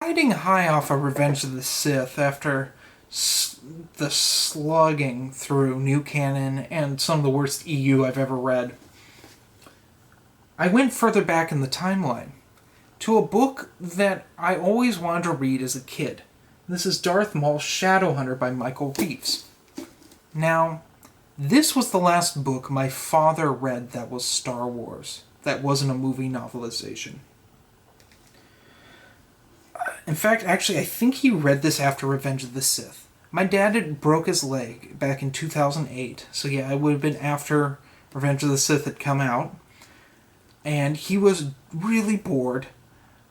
Riding high off of Revenge of the Sith after the slugging through new canon and some of the worst EU I've ever read, I went further back in the timeline to a book that I always wanted to read as a kid. This is Darth Maul Shadowhunter by Michael Reeves. Now, this was the last book my father read that was Star Wars, that wasn't a movie novelization. In fact, actually, I think he read this after Revenge of the Sith. My dad had broke his leg back in 2008, so yeah, it would have been after Revenge of the Sith had come out. And he was really bored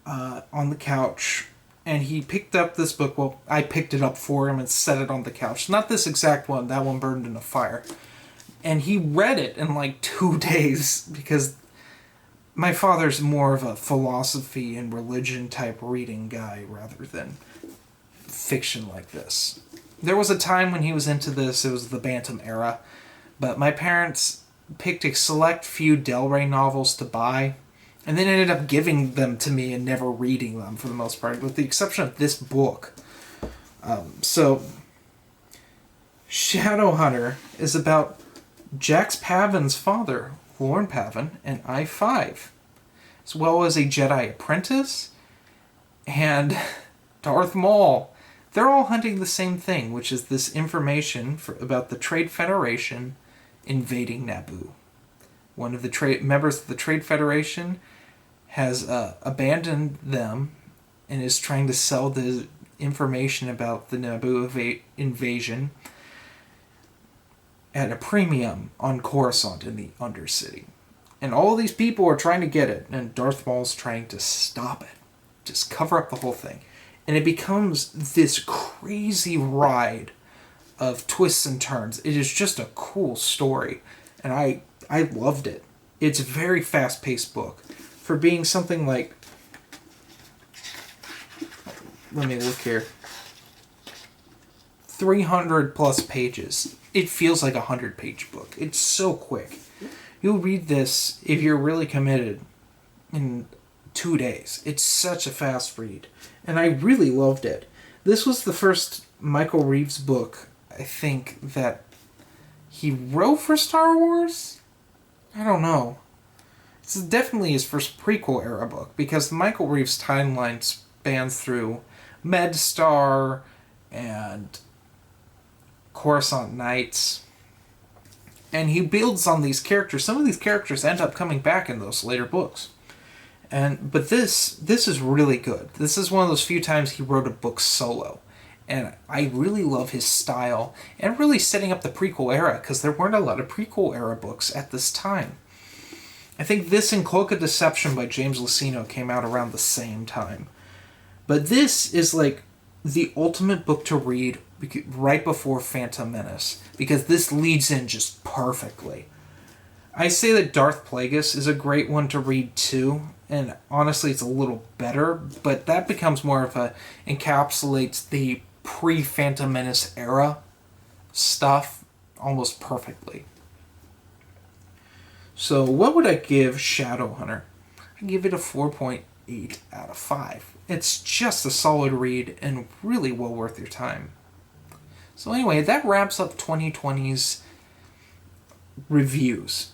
on the couch, and he picked up this book. Well, I picked it up for him and set it on the couch. Not this exact one, that one burned in a fire. And he read it in like 2 days, because my father's more of a philosophy and religion type reading guy rather than fiction like this. There was a time when he was into this, it was the Bantam era, but my parents picked a select few Del Rey novels to buy, and then ended up giving them to me and never reading them for the most part, with the exception of this book. So, Shadowhunter is about Jax Pavin's father, Lorne Pavin, and I-5, as well as a Jedi apprentice, and Darth Maul. They're all hunting the same thing, which is this information about the Trade Federation invading Naboo. One of the members of the Trade Federation has abandoned them and is trying to sell the information about the Naboo invasion at a premium on Coruscant in the Undercity. And all these people are trying to get it, and Darth Maul's trying to stop it. Just cover up the whole thing. And it becomes this crazy ride of twists and turns. It is just a cool story, and I loved it. It's a very fast-paced book. For being something like... Let me look here. 300 plus pages. It feels like a 100-page book. It's so quick. You'll read this, if you're really committed, in 2 days. It's such a fast read. And I really loved it. This was the first Michael Reeves book, I think, that he wrote for Star Wars? I don't know. This is definitely his first prequel era book, because the Michael Reeves timeline spans through MedStar and Coruscant Nights, and he builds on these characters. Some of these characters end up coming back in those later books. But this is really good. This is one of those few times he wrote a book solo. And I really love his style, and really setting up the prequel era, because there weren't a lot of prequel era books at this time. I think this and Cloak of Deception by James Luceno came out around the same time. But this is like the ultimate book to read right before Phantom Menace, because this leads in just perfectly. I say that Darth Plagueis is a great one to read too, and honestly it's a little better, but that becomes more of a... encapsulates the pre-Phantom Menace era stuff almost perfectly. So what would I give Shadowhunter? I give it a 4.8 out of 5. It's just a solid read and really well worth your time. So anyway, that wraps up 2020's reviews.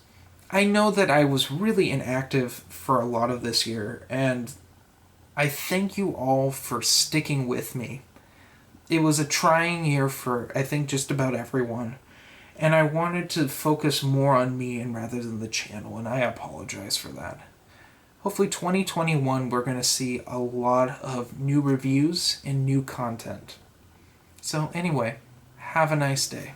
I know that I was really inactive for a lot of this year, and I thank you all for sticking with me. It was a trying year for, I think, just about everyone, and I wanted to focus more on me and rather than the channel, and I apologize for that. Hopefully 2021 we're going to see a lot of new reviews and new content. So anyway, have a nice day.